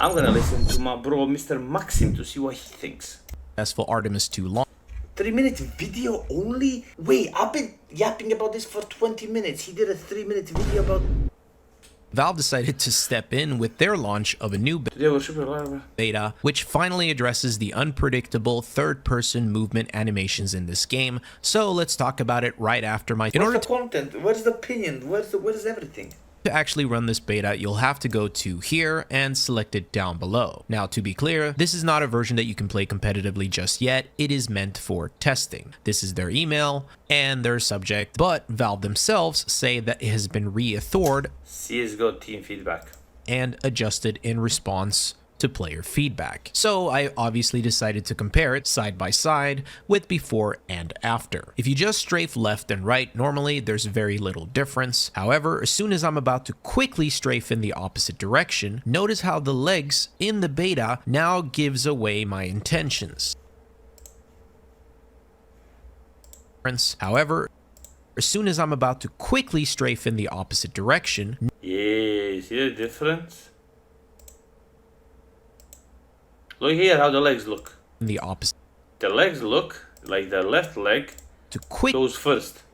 I'm gonna listen to my bro, Mr. Maxim, to see what he thinks. Successful Artemis 2 launch. 3-minute video only? Wait, I've been yapping about this for 20 minutes. He did a 3-minute video about... Valve decided to step in with their launch of a new beta, which finally addresses the unpredictable third-person movement animations in this game. So let's talk about it right after my... Where's the content? Where's the opinion? Where's everything? To actually run this beta, you'll have to go to here and select it down below. Now, to be clear, this is not a version that you can play competitively just yet. It is meant for testing. This is their email and their subject, but Valve themselves say that it has been reauthored CSGO team feedback and adjusted in response to player feedback. So I obviously decided to compare it side by side with before and after. If you just strafe left and right, normally there's very little difference. However, as soon as I'm about to quickly strafe in the opposite direction, notice how the legs in the beta now gives away my intentions. However, as soon as I'm about to quickly strafe in the opposite direction, yeah, see the difference? Look here how the legs look. The opposite. The legs look like the left leg to quick goes first.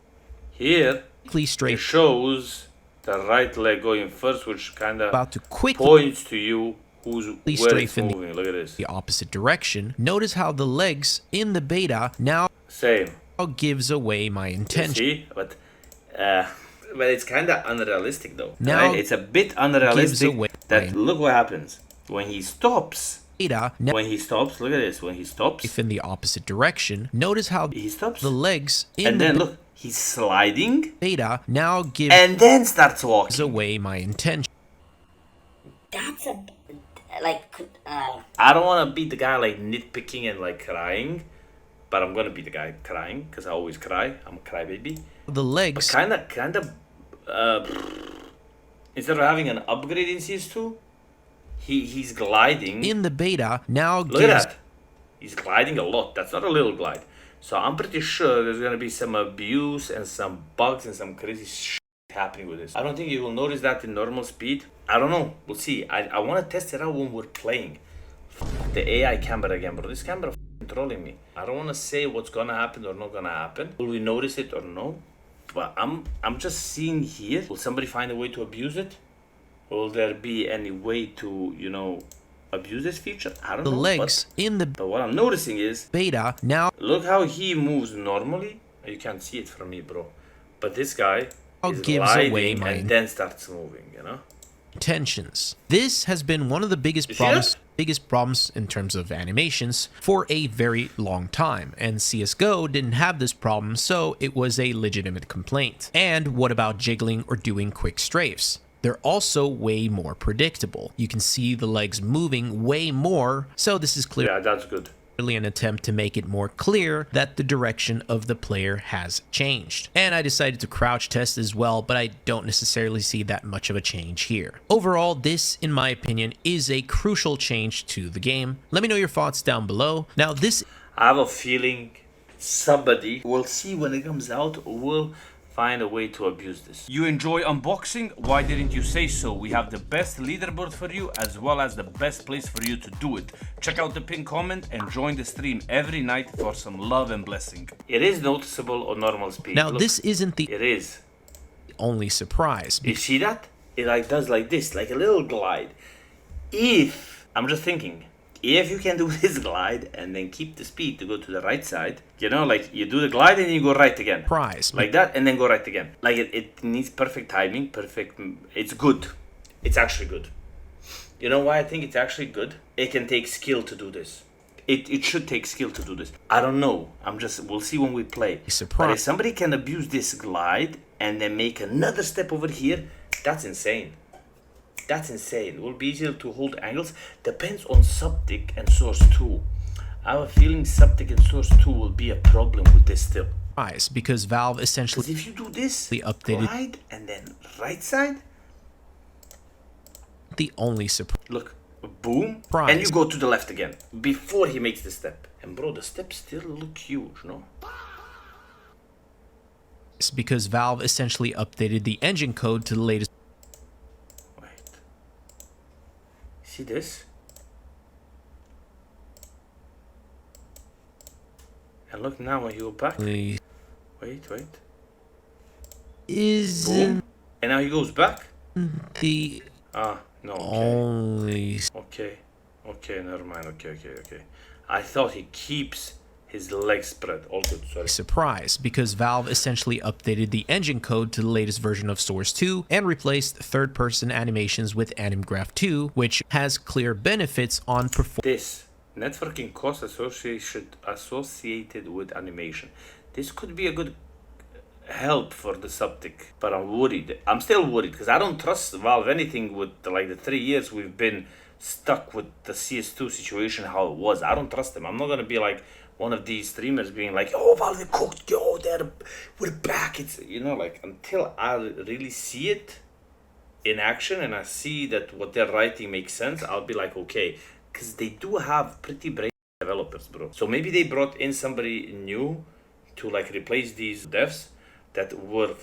Here it shows the right leg going first, which kind of points to you where it's moving. Look at this. The opposite direction. Notice how the legs in the beta now gives away my intention. See, but it's kind of unrealistic though. Now right? It's a bit unrealistic. Look what happens when he stops. When he stops, look at this. When he stops, if in the opposite direction, notice how he stops. The legs in and then look, he's sliding. Beta now gives and then starts walking away my intention. That's a I don't want to be the guy like nitpicking and like crying, but I'm gonna be the guy crying because I always cry. I'm a crybaby. The legs, but kind of. Instead of having an upgrade in CS2. He's gliding in the beta now. Look at that. He's gliding a lot. That's not a little glide. So I'm pretty sure there's gonna be some abuse and some bugs and some crazy shit happening with this. I don't think you will notice that in normal speed. I don't know. We'll see. I want to test it out when we're playing. The AI camera again, bro. This camera trolling me. I don't want to say what's gonna happen or not gonna happen. Will we notice it or no? But I'm just seeing here. Will somebody find a way to abuse it? Will there be any way to, you know, abuse this feature? I don't know. The legs in the... But what I'm noticing is... Beta now... Look how he moves normally. You can't see it from me, bro. But this guy is gliding and then starts moving, you know? Intentions. This has been one of the biggest problems in terms of animations for a very long time, and CSGO didn't have this problem, so it was a legitimate complaint. And what about jiggling or doing quick strafes? They're also way more predictable. You can see the legs moving way more, so this is clearly that's good. An attempt to make it more clear that the direction of the player has changed. And I decided to crouch test as well, but I don't necessarily see that much of a change here. Overall, this, in my opinion, is a crucial change to the game. Let me know your thoughts down below. Now, I have a feeling somebody will see when it comes out, will find a way to abuse this. You enjoy unboxing? Why didn't you say so? We have the best leaderboard for you as well as the best place for you to do it. Check out the pinned comment and join the stream every night for some love and blessing. It is noticeable on normal speed. Now, look, this isn't the only surprise. You see that? It like does like this, like a little glide. I'm just thinking, if you can do this glide and then keep the speed to go to the right side, you know, like you do the glide and you go right again. Like that and then go right again. Like it needs perfect timing, it's good. It's actually good. You know why I think it's actually good? It can take skill to do this. It should take skill to do this. I don't know. We'll see when we play. But if somebody can abuse this glide and then make another step over here, that's insane. That's insane. It will be easier to hold angles. Depends on Subtic and Source 2. I have a feeling Subtic and Source 2 will be a problem with this still. Because Valve essentially... If you do this, the updated glide and then right side... The only surprise... Look, boom, and you go to the left again. Before he makes the step. And bro, the steps still look huge, no? It's because Valve essentially updated the engine code to the latest... See this? And look now when he go back. Wait. Wait. Is Boom. And now he goes back. the Ah, no, okay. only Okay, never mind. Okay. I thought he keeps his legs spread. All good, sorry. surprise, because Valve essentially updated the engine code to the latest version of Source 2 and replaced third-person animations with AnimGraph 2, which has clear benefits on performance. This networking cost associated with animation. This could be a good help for the subtic, but I'm worried. I'm still worried because I don't trust Valve anything with like the 3 years we've been stuck with the CS2 situation how it was. I don't trust them. I'm not gonna be like one of these streamers being like, oh, Valve they cooked, yo, we're back. It's, you know, like, until I really see it in action and I see that what they're writing makes sense, I'll be like, okay, because they do have pretty brave developers, bro. So maybe they brought in somebody new to like replace these devs that were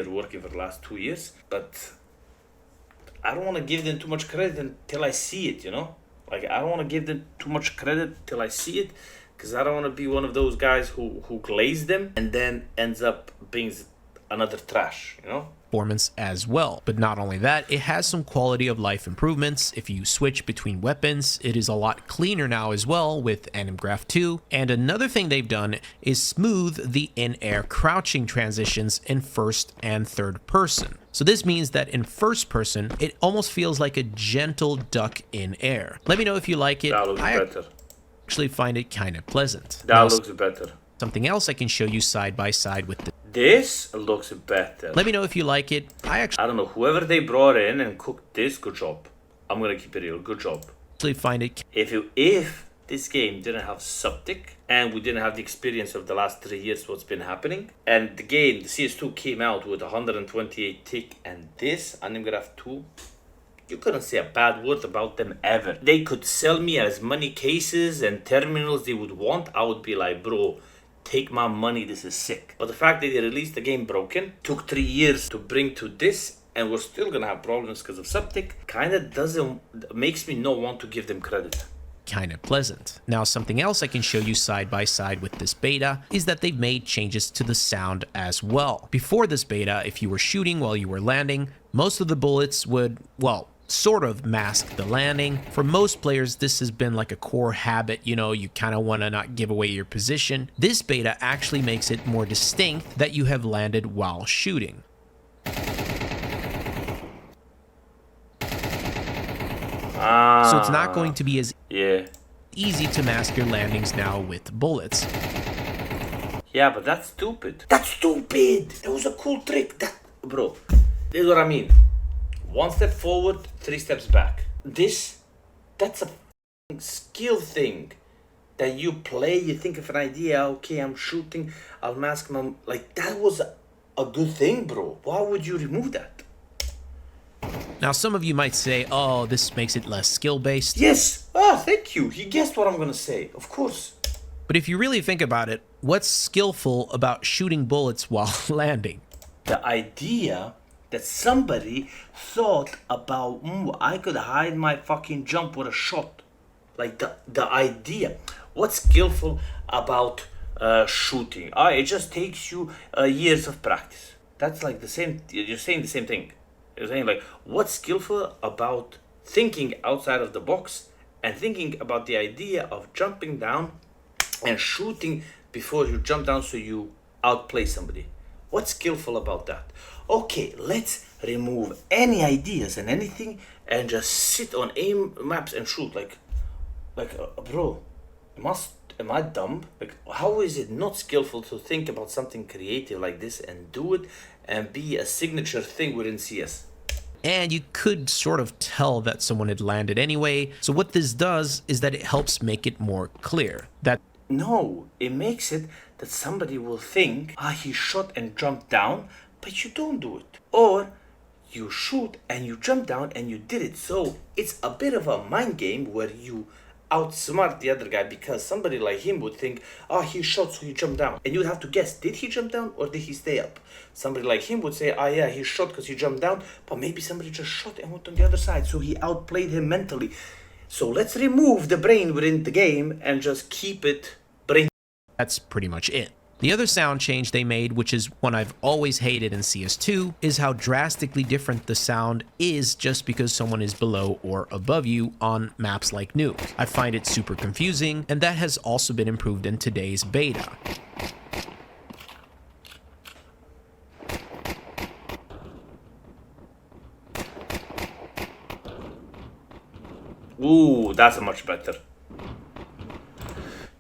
working for the last 2 years, but I don't want to give them too much credit until I see it, you know? Like, I don't want to give them too much credit till I see it, because I don't want to be one of those guys who glaze them and then ends up being another trash, you know? Performance as well. But not only that, it has some quality of life improvements. If you switch between weapons, it is a lot cleaner now as well with AnimGraph 2. And another thing they've done is smooth the in-air crouching transitions in first and third person. So this means that in first person, it almost feels like a gentle duck in air. Let me know if you like it. That looks better. Actually find it kind of pleasant. That looks better. Something else I can show you side by side with this looks better. Let me know if you like it. I don't know, whoever they brought in and cooked this, good job. I'm gonna keep it real, good job. Actually find it. If this game didn't have subtic and we didn't have the experience of the last 3 years what's been happening, and the CS2 came out with 128 tick and this AnimGraph 2, you couldn't say a bad word about them ever. They could sell me as many cases and terminals they would want. I would be like, bro, take my money, this is sick. But the fact that they released the game broken, took 3 years to bring to this, and we're still gonna have problems because of subtic, makes me not want to give them credit. Kind of pleasant. Now, something else I can show you side by side with this beta is that they've made changes to the sound as well. Before this beta, if you were shooting while you were landing, most of the bullets would, well, sort of mask the landing. For most players, this has been like a core habit, you know, you kind of want to not give away your position. This beta actually makes it more distinct that you have landed while shooting. So it's not going to be as easy to mask your landings now with bullets. Yeah, but that's stupid. That's stupid! That was a cool trick. Bro, this is what I mean. 1 step forward, 3 steps back. That's a skill thing that you play, you think of an idea, okay, I'm shooting, I'll mask my... Like, that was a good thing, bro. Why would you remove that? Now, some of you might say, oh, this makes it less skill-based. Yes! Ah, thank you. You guessed what I'm gonna say. Of course. But if you really think about it, what's skillful about shooting bullets while landing? The idea that somebody thought about, I could hide my fucking jump with a shot. Like, the idea. What's skillful about shooting? It just takes you years of practice. That's like the same, you're saying the same thing. You're saying like, what's skillful about thinking outside of the box and thinking about the idea of jumping down and shooting before you jump down so you outplay somebody? What's skillful about that? Okay, let's remove any ideas and anything and just sit on aim maps and shoot. Like bro, am I dumb? Like, how is it not skillful to think about something creative like this and do it and be a signature thing within CS? And you could sort of tell that someone had landed anyway. So what this does is that it helps make it more clear that... No, it makes it that somebody will think, he shot and jumped down, but you don't do it. Or you shoot and you jump down and you did it. So it's a bit of a mind game where you outsmart the other guy, because somebody like him would think, he shot so he jumped down, and you would have to guess, did he jump down or did he stay up? Somebody like him would say, yeah, he shot because he jumped down, but maybe somebody just shot and went on the other side, so he outplayed him mentally. So let's remove the brain within the game and just keep it brain. That's pretty much it. The other sound change they made, which is one I've always hated in CS2, is how drastically different the sound is just because someone is below or above you on maps like Nuke. I find it super confusing, and that has also been improved in today's beta. Ooh, that's much better.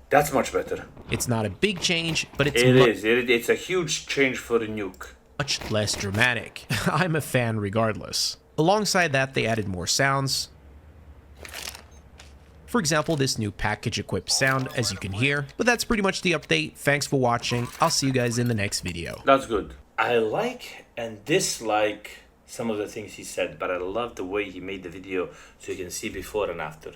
That's much better. It's not a big change, but it's It's a huge change for a Nuke. much less dramatic. I'm a fan regardless. Alongside that, they added more sounds. For example, this new package equipped sound, as you can hear. But that's pretty much the update. Thanks for watching. I'll see you guys in the next video. That's good. I like and dislike some of the things he said, but I love the way he made the video so you can see before and after.